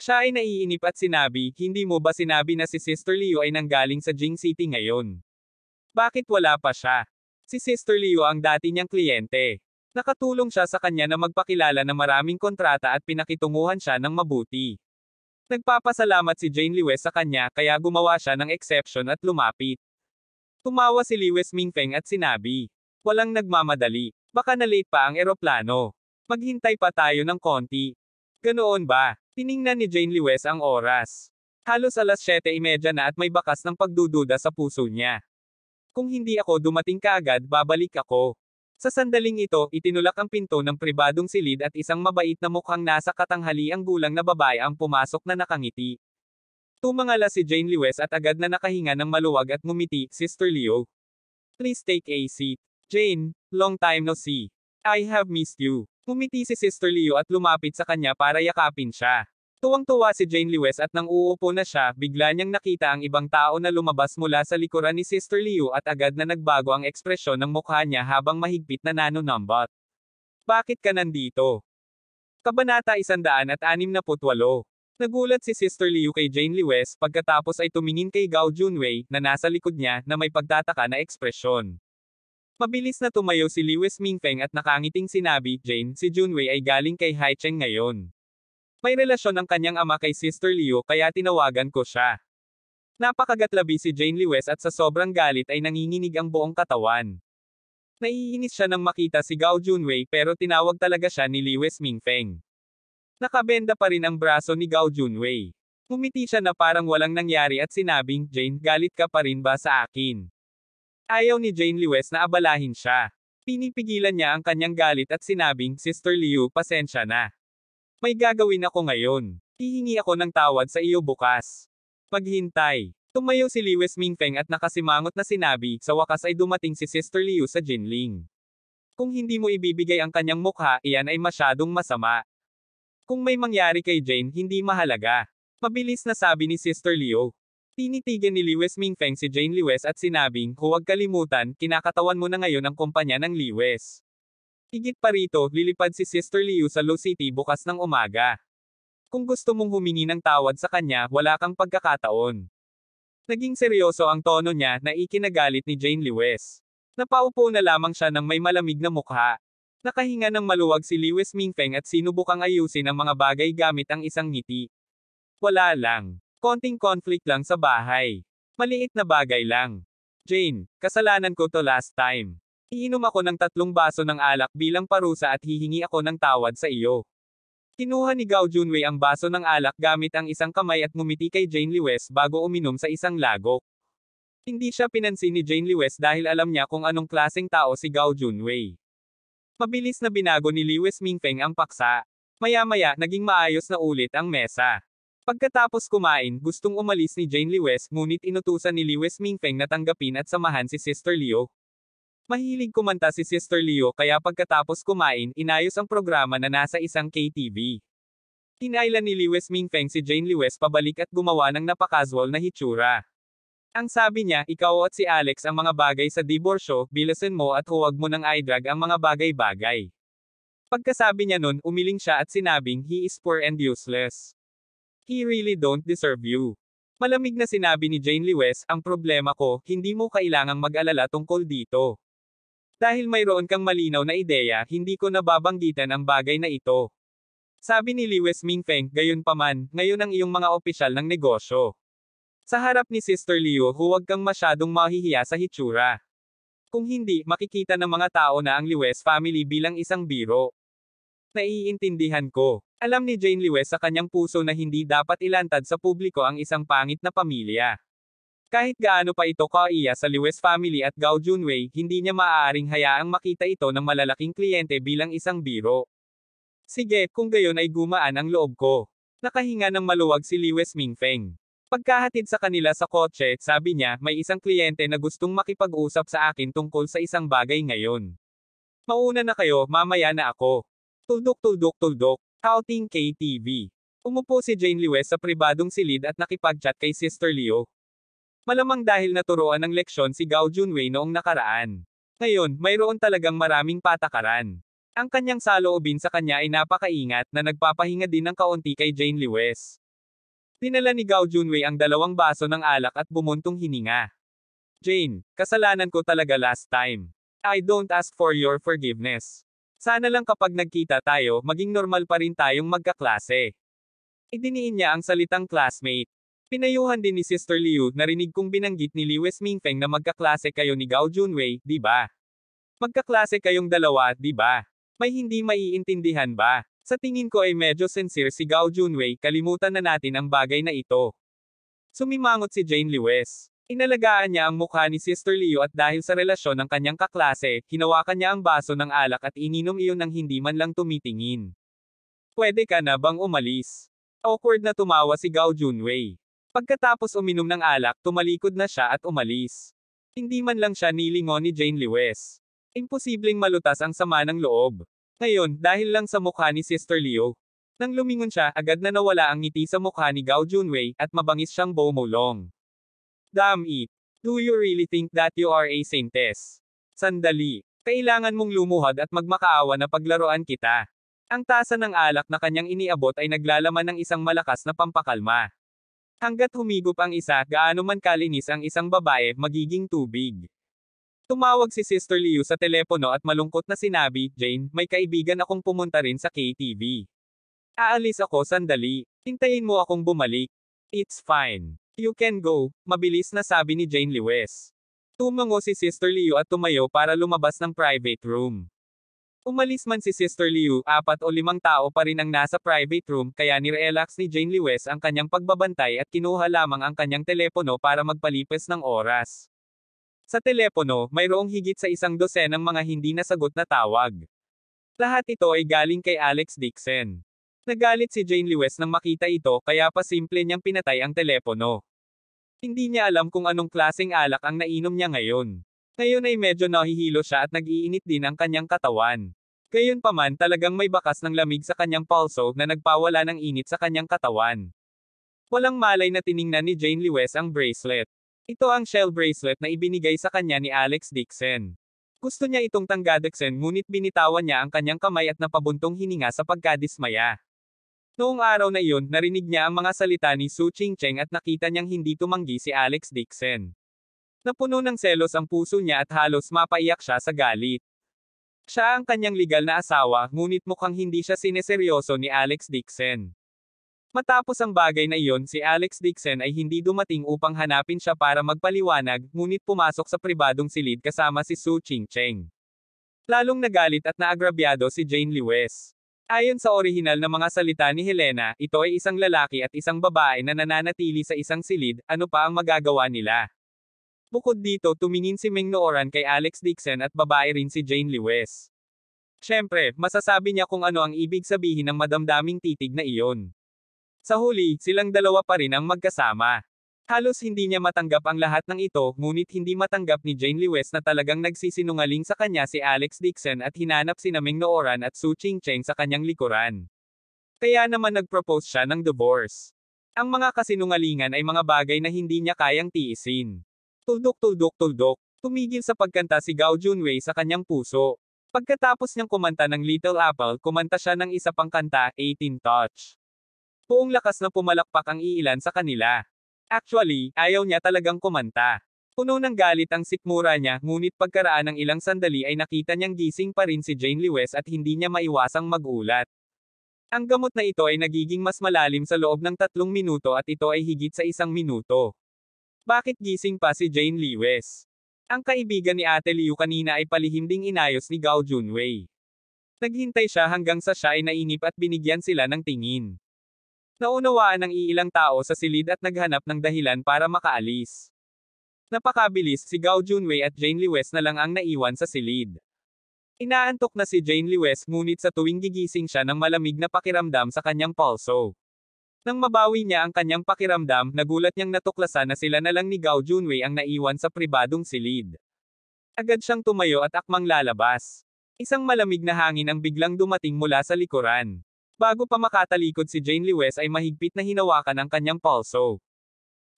Siya ay naiinip at sinabi, hindi mo ba sinabi na si Sister Liu ay nanggaling sa Jing City ngayon? Bakit wala pa siya? Si Sister Liu ang dati niyang kliyente. Nakatulong siya sa kanya na magpakilala ng maraming kontrata at pinakitunguhan siya ng mabuti. Nagpapasalamat si Jane Lewes sa kanya kaya gumawa siya ng exception at lumapit. Tumawa si Lewes Mingfeng at sinabi, walang nagmamadali, baka na-late pa ang eroplano. Maghintay pa tayo ng konti. Ganoon ba? Tiningnan ni Jane Lewes ang oras. Halos alas 7:30 na at may bakas ng pagdududa sa puso niya. Kung hindi ako dumating kaagad, babalik ako. Sa sandaling ito, itinulak ang pinto ng pribadong silid at isang mabait na mukhang nasa katanghaliang gulang na babae ang pumasok na nakangiti. Tumangala si Jane Lewes at agad na nakahinga ng maluwag at ngumiti, Sister Liu. Please take a seat. Jane, long time no see. I have missed you. Ngumiti si Sister Liu at lumapit sa kanya para yakapin siya. Tuwang-tuwa si Jane Lewes at nang uupo na siya, bigla niyang nakita ang ibang tao na lumabas mula sa likuran ni Sister Liu at agad na nagbago ang ekspresyon ng mukha niya habang mahigpit na nanunumbat. Bakit ka nandito? Kabanata 168. Nagulat si Sister Liu kay Jane Lewes pagkatapos ay tumingin kay Gao Junwei na nasa likod niya na may pagtataka na ekspresyon. Mabilis na tumayo si Lewes Mingfeng at nakangiting sinabi, Jane, si Junwei ay galing kay Haicheng ngayon. May relasyon ang kanyang ama kay Sister Liu kaya tinawagan ko siya. Napakagatlabi si Jane Lewes at sa sobrang galit ay nanginginig ang buong katawan. Naiinis siya nang makita si Gao Junwei pero tinawag talaga siya ni Lewes Mingfeng. Nakabenda pa rin ang braso ni Gao Junwei. Ngumiti siya na parang walang nangyari at sinabing, Jane, galit ka pa rin ba sa akin? Ayaw ni Jane Lewes na abalahin siya. Pinipigilan niya ang kanyang galit at sinabing, Sister Liu, pasensya na. May gagawin ako ngayon. Hihingi ako ng tawad sa iyo bukas. Maghintay. Tumayo si Lewes Mingfeng at nakasimangot na sinabi, sa wakas ay dumating si Sister Liu sa Jinling. Kung hindi mo ibibigay ang kanyang mukha, iyan ay masyadong masama. Kung may mangyari kay Jane, hindi mahalaga. Mabilis na sabi ni Sister Liu. Tinitigan ni Lewes Mingfeng si Jane Lewes at sinabing, huwag kalimutan, kinakatawan mo na ngayon ang kumpanya ng Lewes. Higit pa rito, lilipad si Sister Liu sa Lu City bukas ng umaga. Kung gusto mong humingi ng tawad sa kanya, wala kang pagkakataon. Naging seryoso ang tono niya na ikinagalit ni Jane Lewes. Napaupo na lamang siya ng may malamig na mukha. Nakahinga ng maluwag si Lewes Mingfeng at sinubukang ayusin ang mga bagay gamit ang isang ngiti. Wala lang. Konting conflict lang sa bahay. Maliit na bagay lang. Jane, kasalanan ko to last time. Iinom ako ng 3 baso ng alak bilang parusa at hihingi ako ng tawad sa iyo. Kinuha ni Gao Junwei ang baso ng alak gamit ang isang kamay at ngumiti kay Jane Lewes bago uminom sa isang lagok. Hindi siya pinansin ni Jane Lewes dahil alam niya kung anong klaseng tao si Gao Junwei. Mabilis na binago ni Lewes Mingfeng ang paksa. Maya-maya, naging maayos na ulit ang mesa. Pagkatapos kumain, gustong umalis ni Jane Lewes, ngunit inutusan ni Lewes Mingfeng na tanggapin at samahan si Sister Liu. Mahilig kumanta si Sister Liu kaya pagkatapos kumain, inayos ang programa na nasa isang KTV. Kinailan ni Lewes Mingfeng si Jane Lewes pabalik at gumawa ng napakasual na hitsura. Ang sabi niya, ikaw at si Alex ang mga bagay sa diborsyo, bilisan mo at huwag mo nang i-drag ang mga bagay-bagay. Pagkasabi niya nun, umiling siya at sinabing, he is poor and useless. He really don't deserve you. Malamig na sinabi ni Jane Lewes, ang problema ko, hindi mo kailangang mag-alala tungkol dito. Dahil mayroon kang malinaw na ideya, hindi ko nababanggitan ang bagay na ito. Sabi ni Lewes Mingfeng, gayunpaman, ngayon ang iyong mga opisyal ng negosyo. Sa harap ni Sister Liu, huwag kang masyadong mahihiya sa hitsura. Kung hindi, makikita ng mga tao na ang Lewes family bilang isang biro. Naiintindihan ko. Alam ni Jane Lewes sa kanyang puso na hindi dapat ilantad sa publiko ang isang pangit na pamilya. Kahit gaano pa ito kaiya sa Lewes family at Gao Junwei, hindi niya maaaring hayaang makita ito ng malalaking kliyente bilang isang biro. Sige, kung gayon ay gumaan ang loob ko. Nakahinga ng maluwag si Lewes Mingfeng. Pagkahatid sa kanila sa kotse, sabi niya, may isang kliyente na gustong makipag-usap sa akin tungkol sa isang bagay ngayon. Mauna na kayo, mamaya na ako. Tuldok-tuldok-tuldok. Outing KTV. Umupo si Jane Lewes sa pribadong silid at nakipag-chat kay Sister Liu. Malamang dahil naturuan ng leksyon si Gao Junwei noong nakaraan. Ngayon, mayroon talagang maraming patakaran. Ang kanyang saloobin sa kanya ay napakaingat na nagpapahinga din ng kaunti kay Jane Lewes. Dinala ni Gao Junwei ang 2 baso ng alak at bumuntong hininga. Jane, kasalanan ko talaga last time. I don't ask for your forgiveness. Sana lang kapag nagkita tayo, maging normal pa rin tayong magkaklase. Idiniin niya ang salitang classmate. Pinayuhan din ni Sister Liu, narinig kong binanggit ni Lewes Mingfeng na magkaklase kayo ni Gao Junwei, di ba? Magkaklase kayong dalawa, di ba? May hindi maiintindihan ba? Sa tingin ko ay medyo sincere si Gao Junwei, kalimutan na natin ang bagay na ito. Sumimangot si Jane Lewes. Inalagaan niya ang mukha ni Sister Liu at dahil sa relasyon ng kanyang kaklase, hinawakan niya ang baso ng alak at ininom iyon nang hindi man lang tumitingin. Pwede ka na bang umalis? Awkward na tumawa si Gao Junwei. Pagkatapos uminom ng alak, tumalikod na siya at umalis. Hindi man lang siya nilingon ni Jane Lewes. Imposibleng malutas ang sama ng loob. Ngayon, dahil lang sa mukha ni Sister Liu. Nang lumingon siya, agad na nawala ang ngiti sa mukha ni Gao Junwei at mabangis siyang bumulong. Damn it. Do you really think that you are a saintess? Sandali. Kailangan mong lumuhod at magmakaawa na paglaruan kita. Ang tasa ng alak na kanyang iniabot ay naglalaman ng isang malakas na pampakalma. Hanggat humigop ang isa, gaano man kalinis ang isang babae, magiging tubig. Tumawag si Sister Liu sa telepono at malungkot na sinabi, Jane, may kaibigan akong pumunta rin sa KTV. Aalis ako sandali. Hintayin mo akong bumalik. It's fine. You can go, mabilis na sabi ni Jane Lewes. Tumango si Sister Liu at tumayo para lumabas ng private room. Umalis man si Sister Liu, 4 o 5 tao pa rin ang nasa private room, kaya nirelax ni Jane Lewes ang kanyang pagbabantay at kinuha lamang ang kanyang telepono para magpalipas ng oras. Sa telepono, mayroong higit sa 100 mga hindi nasagot na tawag. Lahat ito ay galing kay Alex Dixon. Nagalit si Jane Lewes nang makita ito, kaya pa simple niyang pinatay ang telepono. Hindi niya alam kung anong klaseng alak ang nainom niya ngayon. Ngayon ay medyo nahihilo siya at nag-iinit din ang kanyang katawan. Gayunpaman talagang may bakas ng lamig sa kanyang pulso na nagpawala ng init sa kanyang katawan. Walang malay na tiningnan ni Jane Lewes ang bracelet. Ito ang shell bracelet na ibinigay sa kanya ni Alex Dixon. Gusto niya itong tanggadaxen ngunit binitawan niya ang kanyang kamay at napabuntong hininga sa pagkadismaya. Noong araw na iyon, narinig niya ang mga salita ni Su Qingcheng at nakita niyang hindi tumanggi si Alex Dixon. Napuno ng selos ang puso niya at halos mapaiyak siya sa galit. Siya ang kanyang legal na asawa, ngunit mukhang hindi siya sineseryoso ni Alex Dixon. Matapos ang bagay na iyon, si Alex Dixon ay hindi dumating upang hanapin siya para magpaliwanag, ngunit pumasok sa pribadong silid kasama si Su Qingcheng. Lalong nagalit at naagrabyado si Jane Lewes. Ayon sa orihinal na mga salita ni Helena, ito ay isang lalaki at isang babae na nananatili sa isang silid, ano pa ang magagawa nila? Bukod dito, tumingin si Meng Nooran kay Alex Dixon at babae rin si Jane Lewes. Siyempre, masasabi niya kung ano ang ibig sabihin ng madamdaming titig na iyon. Sa huli, silang dalawa pa rin ang magkasama. Halos hindi niya matanggap ang lahat ng ito, ngunit hindi matanggap ni Jane Lewes na talagang nagsisinungaling sa kanya si Alex Dixon at hinanap sina Meng Nooran at Su Qingcheng sa kanyang likuran. Kaya naman nag-propose siya ng divorce. Ang mga kasinungalingan ay mga bagay na hindi niya kayang tiisin. Tuldok. Tumigil sa pagkanta si Gao Junwei sa kanyang puso. Pagkatapos niyang kumanta ng Little Apple, kumanta siya ng isa pang kanta, 18 Touch. Buong lakas na pumalakpak ang iilan sa kanila. Actually, ayaw niya talagang kumanta. Puno ng galit ang sikmura niya, ngunit pagkaraan ng ilang sandali ay nakita niyang gising pa rin si Jane Lewes at hindi niya maiwasang magulat. Ang gamot na ito ay nagiging mas malalim sa loob ng 3 minuto at ito ay higit sa 1 minuto. Bakit gising pa si Jane Lewes? Ang kaibigan ni Ate Liu kanina ay palihim ding inayos ni Gao Junwei. Naghintay siya hanggang sa siya ay nainip at binigyan sila ng tingin. Naunawaan ng iilang tao sa silid at naghanap ng dahilan para makaalis. Napakabilis, si Gao Junwei at Jane Lewes na lang ang naiwan sa silid. Inaantok na si Jane Lewes ngunit sa tuwing gigising siya ng malamig na pakiramdam sa kanyang pulso. Nang mabawi niya ang kanyang pakiramdam, nagulat niyang natuklasan na sila na lang ni Gao Junwei ang naiwan sa pribadong silid. Agad siyang tumayo at akmang lalabas. Isang malamig na hangin ang biglang dumating mula sa likuran. Bago pa makatalikod si Jane Lewes ay mahigpit na hinawakan ang kanyang pulso.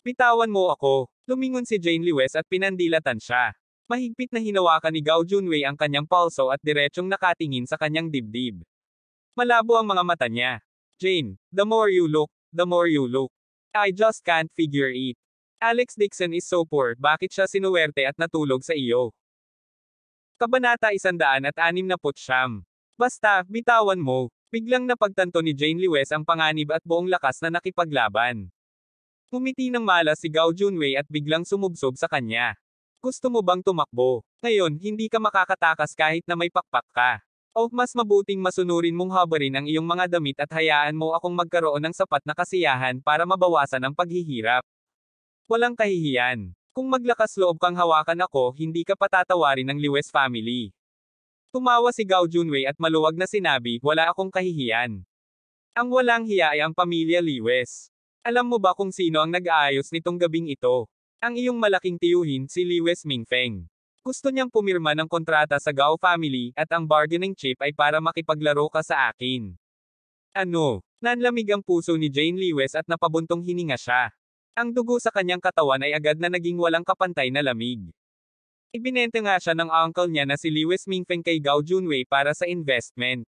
Bitawan mo ako. Lumingon si Jane Lewes at pinandilatan siya. Mahigpit na hinawakan ni Gao Junwei ang kanyang pulso at diretsong nakatingin sa kanyang dibdib. Malabo ang mga mata niya. Jane, the more you look, I just can't figure it. Alex Dixon is so poor, bakit siya sinuwerte at natulog sa iyo? Kabanata 169. Basta, bitawan mo. Biglang napagtanto ni Jane Lewes ang panganib at buong lakas na nakipaglaban. Ngumiti ng malas si Gao Junwei at biglang sumubsob sa kanya. Gusto mo bang tumakbo? Ngayon, hindi ka makakatakas kahit na may pakpak ka. O mas mabuting masunurin mong habarin ang iyong mga damit at hayaan mo akong magkaroon ng sapat na kasiyahan para mabawasan ang paghihirap. Walang kahihiyan. Kung maglakas loob kang hawakan ako, hindi ka patatawarin ng Lewes family. Tumawa si Gao Junwei at maluwag na sinabi, wala akong kahihiyan. Ang walang hiya ay ang pamilya Lewes. Alam mo ba kung sino ang nag-aayos nitong gabing ito? Ang iyong malaking tiyuhin, si Lewes Mingfeng. Gusto niyang pumirma ng kontrata sa Gao family, at ang bargaining chip ay para makipaglaro ka sa akin. Ano? Nanlamig ang puso ni Jane Lewes at napabuntong hininga siya. Ang dugo sa kanyang katawan ay agad na naging walang kapantay na lamig. Ibinenta nga siya ng uncle niya na si Lewes Mingfeng kay Gao Junwei para sa investment.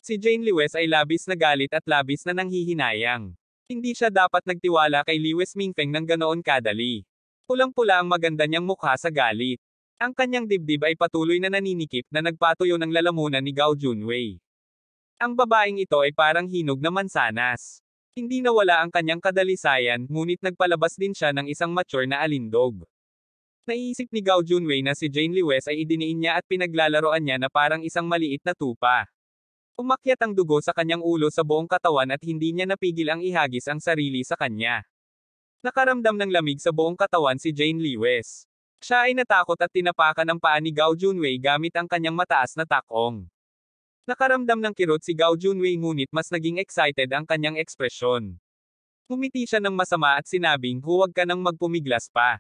Si Jane Lewes ay labis na galit at labis na nanghihinayang. Hindi siya dapat nagtiwala kay Lewes Mingfeng ng ganoon kadali. Pulang-pula ang maganda niyang mukha sa galit. Ang kanyang dibdib ay patuloy na naninikip na nagpatuyo ng lalamunan ni Gao Junwei. Ang babaeng ito ay parang hinog na mansanas. Hindi nawala ang kanyang kadalisayan, ngunit nagpalabas din siya ng isang mature na alindog. Naiisip ni Gao Junwei na si Jane Lewes ay idiniin niya at pinaglalaroan niya na parang isang maliit na tupa. Umakyat ang dugo sa kanyang ulo sa buong katawan at hindi niya napigil ang ihagis ang sarili sa kanya. Nakaramdam ng lamig sa buong katawan si Jane Lewes. Siya ay natakot at tinapakan ang paa ni Gao Junwei gamit ang kanyang mataas na takong. Nakaramdam ng kirot si Gao Junwei ngunit mas naging excited ang kanyang ekspresyon. Ngumiti siya ng masama at sinabing, huwag ka nang magpumiglas pa.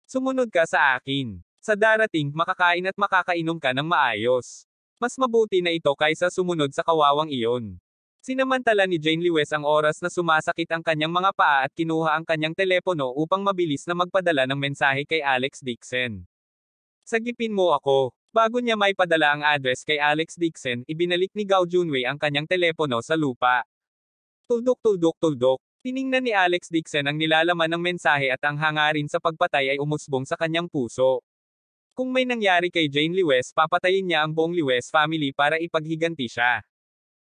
Sumunod ka sa akin. Sa darating, makakain at makakainom ka ng maayos. Mas mabuti na ito kaysa sumunod sa kawawang iyon. Sinamantala ni Jane Lewes ang oras na sumasakit ang kanyang mga paa at kinuha ang kanyang telepono upang mabilis na magpadala ng mensahe kay Alex Dixon. Sagipin mo ako. Bago niya may padala ang address kay Alex Dixon, ibinalik ni Gao Junwei ang kanyang telepono sa lupa. Tuldok tuldok tuldok. Tiningnan ni Alex Dixon ang nilalaman ng mensahe at ang hangarin sa pagpatay ay umusbong sa kanyang puso. Kung may nangyari kay Jane Lewes, papatayin niya ang buong Lewes family para ipaghiganti siya.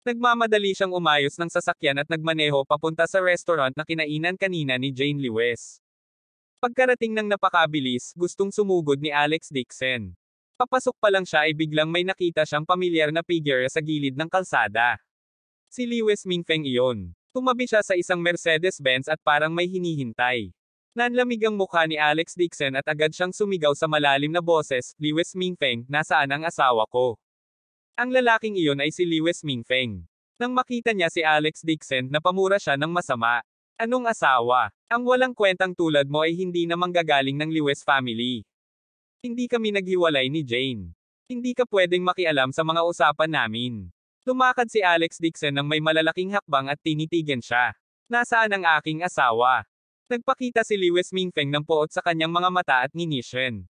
Nagmamadali siyang umayos ng sasakyan at nagmaneho papunta sa restaurant na kinainan kanina ni Jane Lewes. Pagkarating ng napakabilis, gustong sumugod ni Alex Dixon. Papasok pa lang siya ay biglang may nakita siyang pamilyar na figure sa gilid ng kalsada. Si Lewes Mingfeng iyon. Tumabi siya sa isang Mercedes-Benz at parang may hinihintay. Nanlamig ang mukha ni Alex Dixon at agad siyang sumigaw sa malalim na boses, Lewes Mingfeng, nasaan ang asawa ko? Ang lalaking iyon ay si Lewes Mingfeng. Nang makita niya si Alex Dixon, napamura siya ng masama. Anong asawa? Ang walang kwentang tulad mo ay hindi na manggagaling ng Lewes family. Hindi kami naghiwalay ni Jane. Hindi ka pwedeng makialam sa mga usapan namin. Lumakad si Alex Dixon nang may malalaking hakbang at tinitigan siya. Nasaan ang aking asawa? Nagpakita si Lewes Mingfeng ng poot sa kanyang mga mata at nginisyen.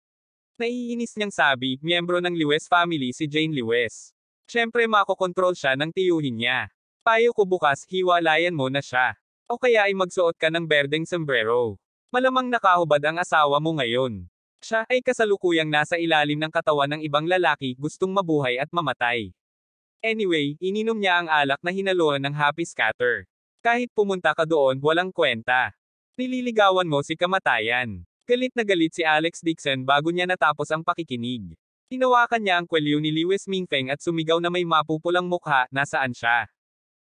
Naiinis niyang sabi, miyembro ng Lewes family si Jane Lewes. Siyempre makokontrol siya ng tiyuhin niya. Payo ko bukas, hiwalayan mo na siya. O kaya ay magsuot ka ng berdeng sombrero. Malamang nakahubad ang asawa mo ngayon. Siya ay kasalukuyang nasa ilalim ng katawan ng ibang lalaki, gustong mabuhay at mamatay. Anyway, ininom niya ang alak na hinaluan ng happy scatter. Kahit pumunta ka doon, walang kwenta. Nililigawan mo si kamatayan. Galit na galit si Alex Dixon bago niya natapos ang pakikinig. Tinawakan niya ang kwelyo ni Lewes Mingfeng at sumigaw na may mapupulang mukha, nasaan siya?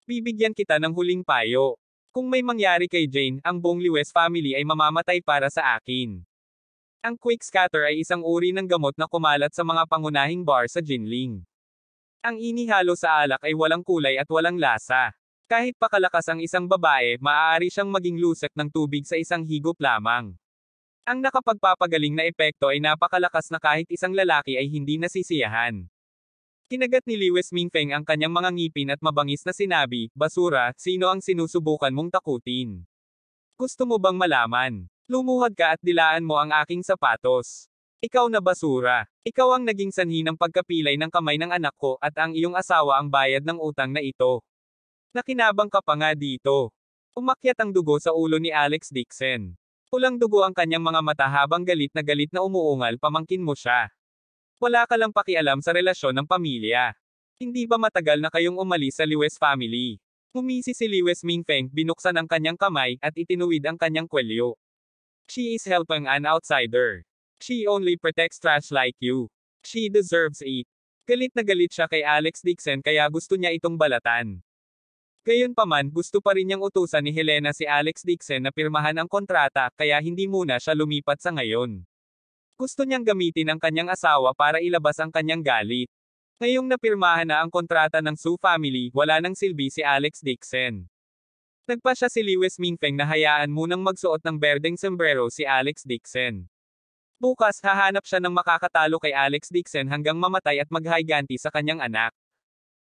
Bibigyan kita ng huling payo. Kung may mangyari kay Jane, ang buong Lewes family ay mamamatay para sa akin. Ang quick scatter ay isang uri ng gamot na kumalat sa mga pangunahing bar sa Jinling. Ang inihalo sa alak ay walang kulay at walang lasa. Kahit pakalakas ang isang babae, maaari siyang maging lusek ng tubig sa isang higop lamang. Ang nakapagpapagaling na epekto ay napakalakas na kahit isang lalaki ay hindi nasisiyahan. Kinagat ni Lewes Mingfeng ang kanyang mga ngipin at mabangis na sinabi, basura, sino ang sinusubukan mong takutin? Gusto mo bang malaman? Lumuhad ka at dilaan mo ang aking sapatos. Ikaw na basura. Ikaw ang naging sanhi ng pagkapilay ng kamay ng anak ko at ang iyong asawa ang bayad ng utang na ito. Nakinabang ka pa nga dito. Umakyat ang dugo sa ulo ni Alex Dixon. Pulang dugo ang kanyang mga mata habang galit na umuungal, pamangkin mo siya. Wala ka lang pakialam sa relasyon ng pamilya. Hindi ba matagal na kayong umalis sa Lewes family? Ngumisi si Lewes Mingfeng, binuksan ang kanyang kamay at itinuwid ang kanyang kwelyo. She is helping an outsider. She only protects trash like you. She deserves it. Galit na galit siya kay Alex Dixon kaya gusto niya itong balatan. Gayunpaman, gusto pa rin niyang utusan ni Helena si Alex Dixon na pirmahan ang kontrata, kaya hindi muna siya lumipat sa ngayon. Gusto niyang gamitin ang kanyang asawa para ilabas ang kanyang galit. Ngayong napirmahan na ang kontrata ng Su family, wala nang silbi si Alex Dixon. Nagpa siya si Lewes Mingfeng na hayaan munang magsuot ng berdeng sombrero si Alex Dixon. Bukas, hahanap siya ng makakatalo kay Alex Dixon hanggang mamatay at maghiganti sa kanyang anak.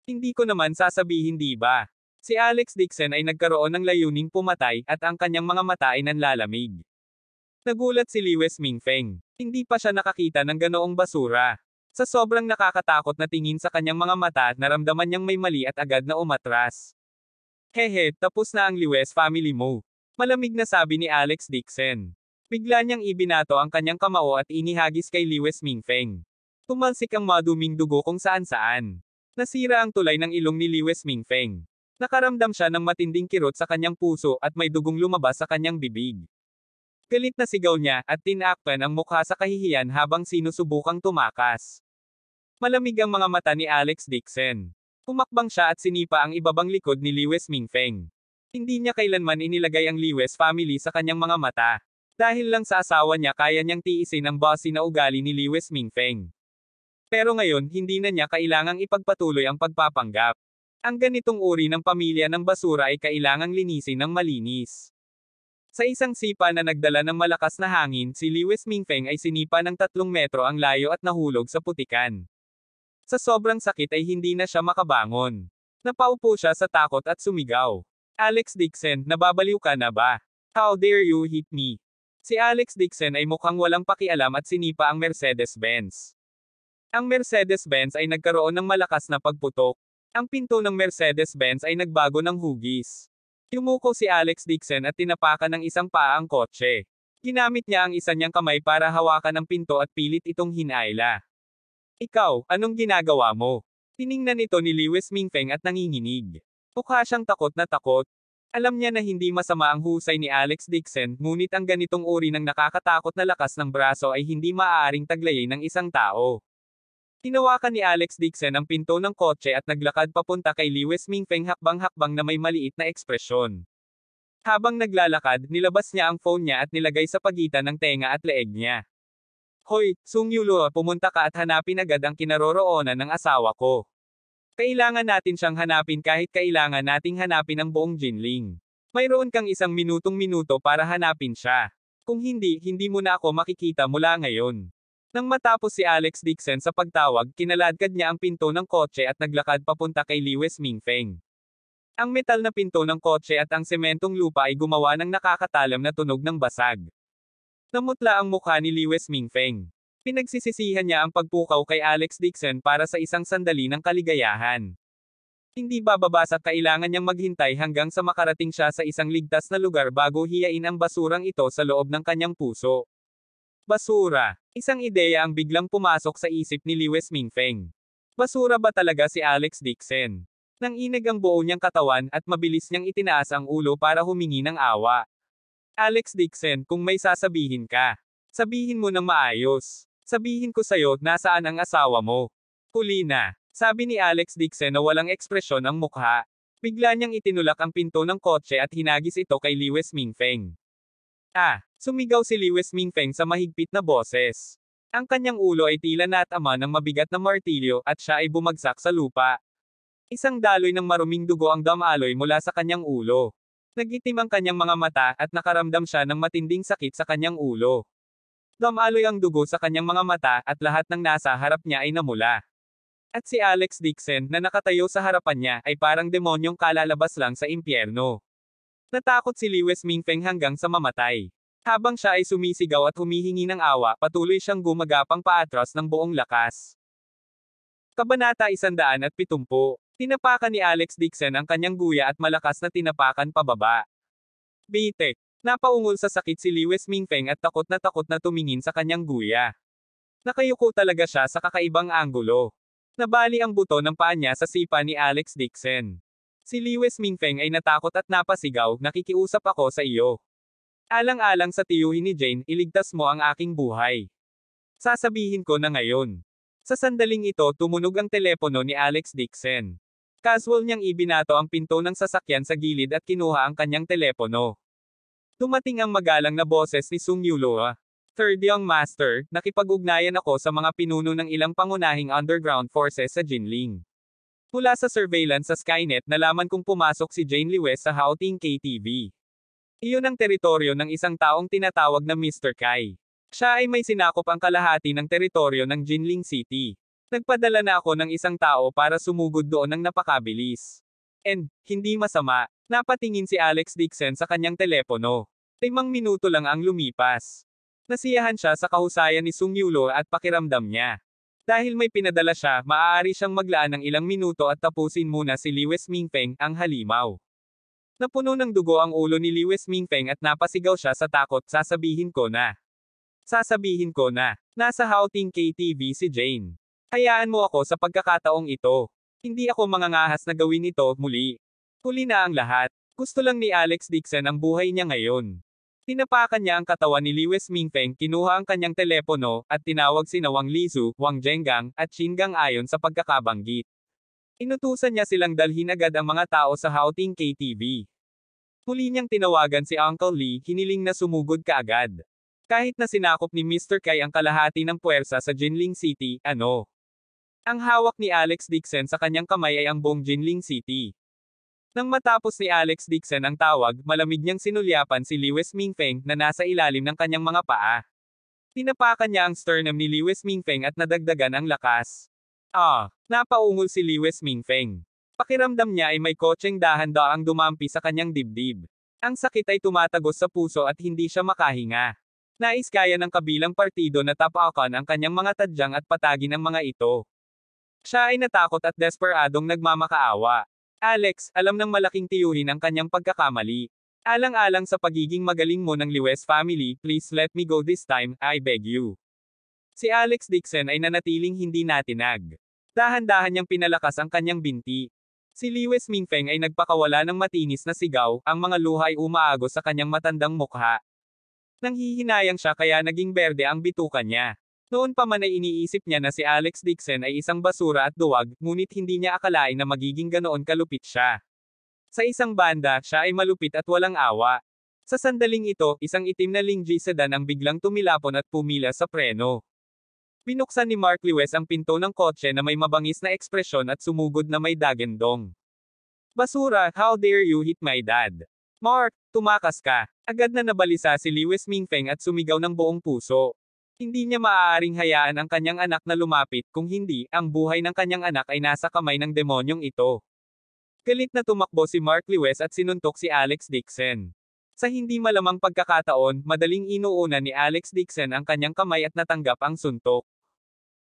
Hindi ko naman sasabihin, di ba? Si Alex Dixon ay nagkaroon ng layuning pumatay at ang kanyang mga mata ay nanlalamig. Nagulat si Lewes Mingfeng. Hindi pa siya nakakita ng ganoong basura. Sa sobrang nakakatakot na tingin sa kanyang mga mata, naramdaman niyang may mali at agad na umatras. Hehe, tapos na ang Lewes family mo. Malamig na sabi ni Alex Dixon. Bigla niyang ibinato ang kanyang kamao at inihagis kay Lewes Mingfeng. Tumalsik ang maduming dugo kung saan-saan. Nasira ang tulay ng ilong ni Lewes Mingfeng. Nakaramdam siya ng matinding kirot sa kanyang puso at may dugong lumabas sa kanyang bibig. Galit na sigaw niya, at tinakpan ang mukha sa kahihiyan habang sinusubukang tumakas. Malamig ang mga mata ni Alex Dixon. Pumakbang siya at sinipa ang ibabang likod ni Lewis Mingfeng. Hindi niya kailanman inilagay ang Lewis family sa kanyang mga mata. Dahil lang sa asawa niya kaya niyang tiisin ang bossy na ugali ni Lewis Mingfeng. Pero ngayon, hindi na niya kailangang ipagpatuloy ang pagpapanggap. Ang ganitong uri ng pamilya ng basura ay kailangang linisin ng malinis. Sa isang sipa na nagdala ng malakas na hangin, si Lewis Mingfeng ay sinipa ng 3 metro ang layo at nahulog sa putikan. Sa sobrang sakit ay hindi na siya makabangon. Napaupo siya sa takot at sumigaw. Alex Dixon, nababaliw ka na ba? How dare you hit me? Si Alex Dixon ay mukhang walang pakialam at sinipa ang Mercedes-Benz. Ang Mercedes-Benz ay nagkaroon ng malakas na pagputok. Ang pinto ng Mercedes-Benz ay nagbago ng hugis. Yumuko si Alex Dixon at tinapakan ng isang paa ang kotse. Ginamit niya ang isa niyang kamay para hawakan ang pinto at pilit itong hinaila. Ikaw, anong ginagawa mo? Tiningnan ito ni Lewis Mingfeng at nanginginig. Mukha siyang takot na takot. Alam niya na hindi masama ang husay ni Alex Dixon, ngunit ang ganitong uri ng nakakatakot na lakas ng braso ay hindi maaaring taglayin ng isang tao. Hinawakan ni Alex Dixon ang pinto ng kotse at naglakad papunta kay Lewis Mingfeng hakbang-hakbang na may maliit na ekspresyon. Habang naglalakad, nilabas niya ang phone niya at nilagay sa pagitan ng tenga at leeg niya. Hoy, Sung Yulo, pumunta ka at hanapin agad ang kinaroroonan ng asawa ko. Kailangan natin siyang hanapin kahit kailangan nating hanapin ang buong Jinling. Mayroon kang 1 minutong-minuto para hanapin siya. Kung hindi, hindi mo na ako makikita mula ngayon. Nang matapos si Alex Dixon sa pagtawag, kinaladkad niya ang pinto ng kotse at naglakad papunta kay Lewis Mingfeng. Ang metal na pinto ng kotse at ang sementong lupa ay gumawa ng nakakatalam na tunog ng basag. Namutla ang mukha ni Lewis Mingfeng. Pinagsisisihan niya ang pagpukaw kay Alex Dixon para sa isang sandali ng kaligayahan. Hindi bababa sa kailangan niyang maghintay hanggang sa makarating siya sa isang ligtas na lugar bago hiyain ang basurang ito sa loob ng kanyang puso. Basura. Isang ideya ang biglang pumasok sa isip ni Lewis Mingfeng. Basura ba talaga si Alex Dixon? Nanginag ang buo niyang katawan at mabilis niyang itinaas ang ulo para humingi ng awa. Alex Dixon, kung may sasabihin ka, sabihin mo ng maayos. Sabihin ko sa'yo, nasaan ang asawa mo? Huli na. Sabi ni Alex Dixon na walang ekspresyon ang mukha. Bigla niyang itinulak ang pinto ng kotse at hinagis ito kay Lewis Mingfeng. Sumigaw si Lewis Mingfeng sa mahigpit na boses. Ang kanyang ulo ay tila natama ng mabigat na martilyo at siya ay bumagsak sa lupa. Isang daloy ng maruming dugo ang damaloy mula sa kanyang ulo. Nagitim ang kanyang mga mata at nakaramdam siya ng matinding sakit sa kanyang ulo. Damaloy ang dugo sa kanyang mga mata at lahat ng nasa harap niya ay namula. At si Alex Dixon na nakatayo sa harapan niya ay parang demonyong kalalabas lang sa impyerno. Natakot si Lewis Mingfeng hanggang sa mamatay. Habang siya ay sumisigaw at humihingi ng awa, patuloy siyang gumagapang paatras ng buong lakas. Kabanata 170. Tinapakan ni Alex Dixon ang kanyang guya at malakas na tinapakan pababa. Bitek. Napaungol sa sakit si Lewis Mingfeng at takot na tumingin sa kanyang guya. Nakayuko talaga siya sa kakaibang anggulo. Nabali ang buto ng paa niya sa sipa ni Alex Dixon. Si Lewis Mingfeng ay natakot at napasigaw, nakikiusap ako sa iyo. Alang-alang sa tiyuhin ni Jane, iligtas mo ang aking buhay. Sasabihin ko na ngayon. Sa sandaling ito, tumunog ang telepono ni Alex Dixon. Casual niyang ibinato ang pinto ng sasakyan sa gilid at kinuha ang kanyang telepono. Dumating ang magalang na boses ni Sung Yulo. Third Young Master, nakipag-ugnayan ako sa mga pinuno ng ilang pangunahing underground forces sa Jinling. Mula sa surveillance sa Skynet, nalaman kong pumasok si Jane Lewes sa Haoting KTV. Iyon ang teritoryo ng isang taong tinatawag na Mr. Kai. Siya ay may sinakop ang kalahati ng teritoryo ng Jinling City. Nagpadala na ako ng isang tao para sumugod doon ng napakabilis. And, hindi masama, napatingin si Alex Dixon sa kanyang telepono. 5 minuto lang ang lumipas. Nasiyahan siya sa kahusayan ni Sung Yulo at pakiramdam niya. Dahil may pinadala siya, maaari siyang maglaan ng ilang minuto at tapusin muna si Lewis Mingfeng, ang halimaw. Napuno ng dugo ang ulo ni Lewis Mingfeng at napasigaw siya sa takot, sasabihin ko na. Sasabihin ko na. Nasa Haoting KTV si Jane. Hayaan mo ako sa pagkakataong ito. Hindi ako mangangahas na gawin ito muli. Huli na ang lahat. Gusto lang ni Alex Dixon ang buhay niya ngayon. Tinapakan niya ang katawan ni Lewis Mingfeng, kinuha ang kanyang telepono, at tinawag sina Wang Lizu, Wang Zhengang, at Qin Gang ayon sa pagkakabanggit. Inutusan niya silang dalhin agad ang mga tao sa Haoting KTV. Muli niyang tinawagan si Uncle Lee, hiniling na sumugod kaagad. Kahit na sinakop ni Mr. Kai ang kalahati ng puwersa sa Jinling City, ano? Ang hawak ni Alex Dixon sa kanyang kamay ay ang buong Jinling City. Nang matapos ni Alex Dixon ang tawag, malamig niyang sinulyapan si Lewis Mingfeng na nasa ilalim ng kanyang mga paa. Tinapakan niya ang sternum ni Lewis Mingfeng at nadagdagan ang lakas. Napaungol si Lewis Mingfeng. Pakiramdam niya ay may kotseng dahan-daang dumampi sa kanyang dibdib. Ang sakit ay tumatagos sa puso at hindi siya makahinga. Nais kaya ng kabilang partido na tapakan ang kanyang mga tadyang at patagin ang mga ito. Siya ay natakot at desperadong nagmamakaawa. Alex, alam ng malaking tiyuhin ang kanyang pagkakamali. Alang-alang sa pagiging magaling mo ng Lewis family, please let me go this time, I beg you. Si Alex Dixon ay nanatiling hindi natinag. Dahan-dahan niyang pinalakas ang kanyang binti. Si Lewis Mingfeng ay nagpakawala ng matinis na sigaw, ang mga luha ay umaagos sa kanyang matandang mukha. Nanghihinayang siya kaya naging berde ang bituka niya. Noon pa man ay iniisip niya na si Alex Dixon ay isang basura at duwag, ngunit hindi niya akalain na magiging ganoon kalupit siya. Sa isang banda, siya ay malupit at walang awa. Sa sandaling ito, isang itim na Lingji sedan ang biglang tumilapon at pumila sa preno. Binuksan ni Mark Lewis ang pinto ng kotse na may mabangis na ekspresyon at sumugod na may dagendong. Basura, how dare you hit my dad? Mark, tumakas ka. Agad na nabalisa si Lewis Mingfeng at sumigaw ng buong puso. Hindi niya maaaring hayaan ang kanyang anak na lumapit, kung hindi, ang buhay ng kanyang anak ay nasa kamay ng demonyong ito. Galit na tumakbo si Mark Lewis at sinuntok si Alex Dixon. Sa hindi malamang pagkakataon, madaling inuuna ni Alex Dixon ang kanyang kamay at natanggap ang suntok.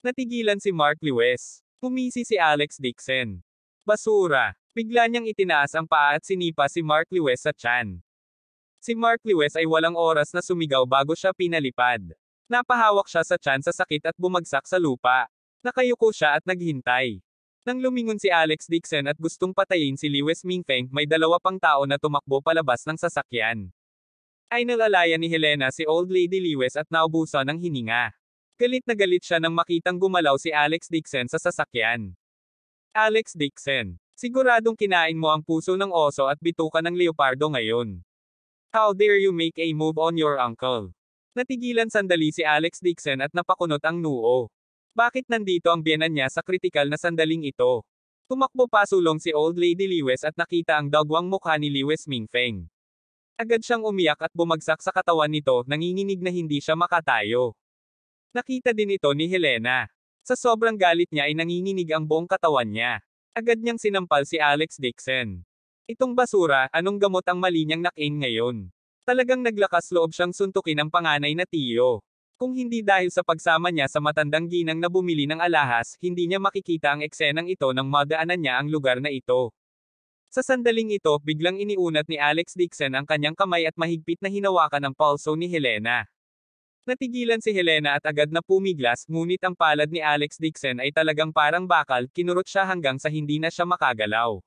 Natigilan si Mark Lewis. Humisi si Alex Dixon. Basura. Bigla niyang itinaas ang paa at sinipa si Mark Lewis sa tiyan. Si Mark Lewis ay walang oras na sumigaw bago siya pinalipad. Napahawak siya sa tiyan sa sakit at bumagsak sa lupa. Nakayuko siya at naghintay. Nang lumingon si Alex Dixon at gustong patayin si Lewis Mingfeng, may dalawa pang tao na tumakbo palabas ng sasakyan. Ay nalalaya ni Helena si Old Lady Lewis at naubusan ng hininga. Galit na galit siya nang makitang gumalaw si Alex Dixon sa sasakyan. Alex Dixon, siguradong kinain mo ang puso ng oso at bituka ng leopardo ngayon. How dare you make a move on your uncle? Natigilan sandali si Alex Dixon at napakunot ang noo. Bakit nandito ang biyenan niya sa kritikal na sandaling ito? Tumakbo pasulong si Old Lady Lewis at nakita ang dagwang mukha ni Lewis Mingfeng. Agad siyang umiyak at bumagsak sa katawan nito, nanginginig na hindi siya makatayo. Nakita din ito ni Helena. Sa sobrang galit niya ay nanginginig ang buong katawan niya. Agad niyang sinampal si Alex Dixon. Itong basura, anong gamot ang mali niyang nakain ngayon? Talagang naglakas loob siyang suntukin ang panganay na tiyo. Kung hindi dahil sa pagsama niya sa matandang ginang na bumili ng alahas, hindi niya makikita ang eksenang ito nang madaanan niya ang lugar na ito. Sa sandaling ito, biglang iniunat ni Alex Dixon ang kanyang kamay at mahigpit na hinawakan ang pulso ni Helena. Natigilan si Helena at agad na pumiglas, ngunit ang palad ni Alex Dixon ay talagang parang bakal, kinurot siya hanggang sa hindi na siya makagalaw.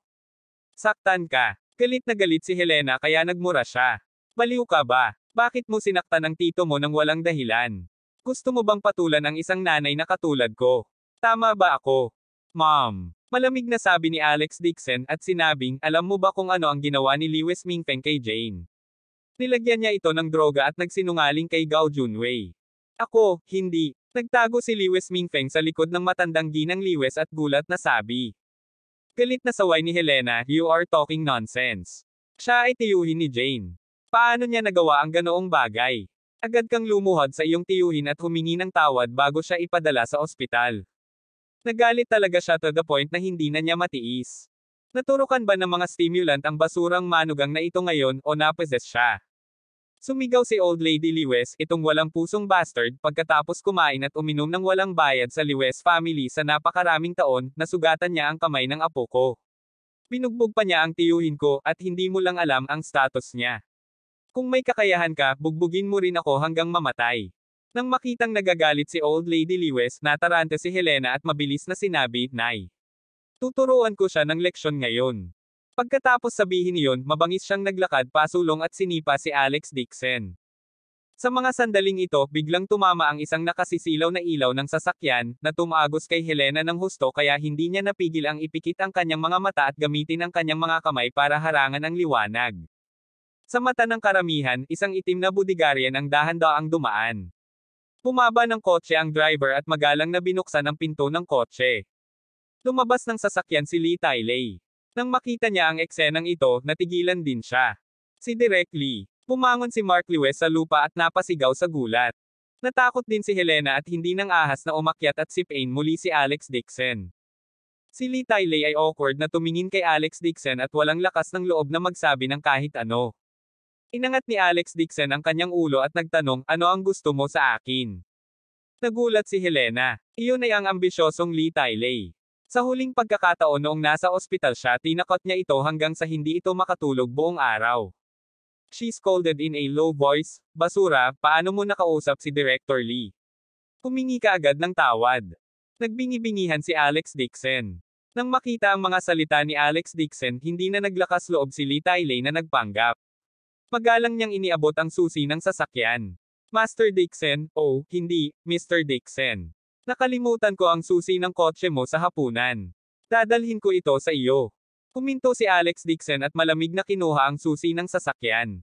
Saktan ka. Galit na galit si Helena kaya nagmura siya. Baliw ka ba? Bakit mo sinaktan ang tito mo nang walang dahilan? Gusto mo bang patulan ang isang nanay na katulad ko? Tama ba ako? Mom. Malamig na sabi ni Alex Dixon at sinabing, alam mo ba kung ano ang ginawa ni Lewis Mingfeng kay Jane? Nilagyan niya ito ng droga at nagsinungaling kay Gao Junwei. Ako, hindi. Nagtago si Lewis Mingfeng sa likod ng matandang ginang Lewis at gulat na sabi. Galit na saway ni Helena, you are talking nonsense. Siya ay tiyuhin ni Jane. Paano niya nagawa ang ganoong bagay? Agad kang lumuhod sa iyong tiyuhin at humingi ng tawad bago siya ipadala sa ospital. Nagalit talaga siya to the point na hindi na niya matiis. Naturukan ba ng mga stimulant ang basurang manugang na ito ngayon o napossess siya? Sumigaw si Old Lady Lewis, itong walang pusong bastard, pagkatapos kumain at uminom ng walang bayad sa Lewis family sa napakaraming taon, nasugatan niya ang kamay ng apo ko. Binugbog pa niya ang tiyuhin ko, at hindi mo lang alam ang status niya. Kung may kakayahan ka, bugbugin mo rin ako hanggang mamatay. Nang makitang nagagalit si Old Lady Lewis, natarante si Helena at mabilis na sinabi, Nay. Tuturuan ko siya ng leksyon ngayon. Pagkatapos sabihin iyon, mabangis siyang naglakad pasulong at sinipa si Alex Dixon. Sa mga sandaling ito, biglang tumama ang isang nakasisilaw na ilaw ng sasakyan, na tumagos kay Helena ng husto kaya hindi niya napigil ang ipikit ang kanyang mga mata at gamitin ang kanyang mga kamay para harangan ang liwanag. Sa mata ng karamihan, isang itim na Bulgarian ang dahan-daang dumaan. Bumaba ng kotse ang driver at magalang na binuksan ang pinto ng kotse. Lumabas ng sasakyan si Lee Tailey. Nang makita niya ang eksenang ito, natigilan din siya. Si Direk Lee. Bumangon si Mark Lewis sa lupa at napasigaw sa gulat. Natakot din si Helena at hindi nang ahas na umakyat at sipain muli si Alex Dixon. Si Lee Tailey ay awkward na tumingin kay Alex Dixon at walang lakas ng loob na magsabi ng kahit ano. Inangat ni Alex Dixon ang kanyang ulo at nagtanong, ano ang gusto mo sa akin? Nagulat si Helena. Iyon ay ang ambisyosong Lee Tailey. Sa huling pagkakataon noong nasa ospital siya, tinakot niya ito hanggang sa hindi ito makatulog buong araw. She scolded in a low voice, basura, paano mo nakausap si Director Lee? Humingi ka agad ng tawad. Nagbingi-bingihan si Alex Dixon. Nang makita ang mga salita ni Alex Dixon, hindi na naglakas loob si Lee Tailey na nagpanggap. Magalang niyang iniabot ang susi ng sasakyan. Master Dixon, oh, hindi, Mr. Dixon. Nakalimutan ko ang susi ng kotse mo sa hapunan. Dadalhin ko ito sa iyo. Huminto si Alex Dixon at malamig na kinuha ang susi ng sasakyan.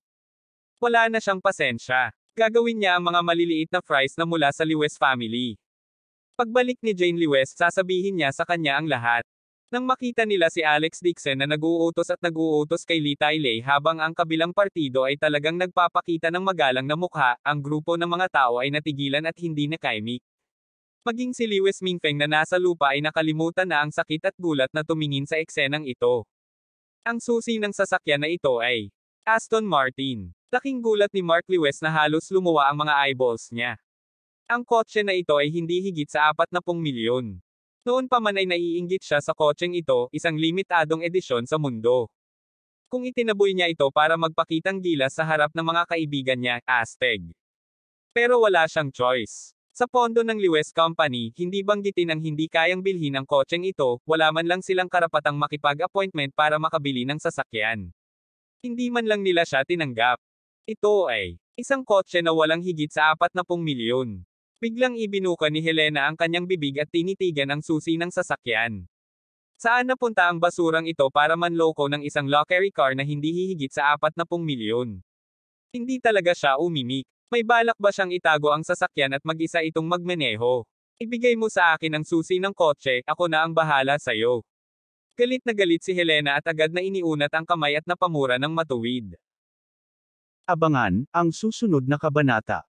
Wala na siyang pasensya. Gagawin niya ang mga maliliit na fries na mula sa Lewis family. Pagbalik ni Jane Lewis, sasabihin niya sa kanya ang lahat. Nang makita nila si Alex Dixon na nag-uutos kay Lee Tailey habang ang kabilang partido ay talagang nagpapakita ng magalang na mukha, ang grupo ng mga tao ay natigilan at hindi nakaimik. Maging si Lewis Mingfeng na nasa lupa ay nakalimutan na ang sakit at gulat na tumingin sa eksenang ito. Ang susi ng sasakyan na ito ay Aston Martin. Laking gulat ni Mark Lewis na halos lumuwa ang mga eyeballs niya. Ang kotse na ito ay hindi higit sa 40 milyon. Noon pa man ay naiinggit siya sa kotseng ito, isang limitadong edisyon sa mundo. Kung itinaboy niya ito para magpakitang gilas sa harap ng mga kaibigan niya, astig. Pero wala siyang choice. Sa pondo ng Lewis Company, hindi banggitin ang hindi kayang bilhin ang kotseng ito, wala man lang silang karapatang makipag-appointment para makabili ng sasakyan. Hindi man lang nila siya tinanggap. Ito ay isang kotse na walang higit sa 40 milyon. Biglang ibinuka ni Helena ang kanyang bibig at tinitigan ang susi ng sasakyan. Saan napunta ang basurang ito para manloko ng isang luxury car na hindi hihigit sa 40 milyon? Hindi talaga siya umimik. May balak ba siyang itago ang sasakyan at mag-isa itong magmaneho? Ibigay mo sa akin ang susi ng kotse, ako na ang bahala sa'yo. Galit na galit si Helena at agad na iniunat ang kamay at napamura ng matuwid. Abangan ang susunod na kabanata.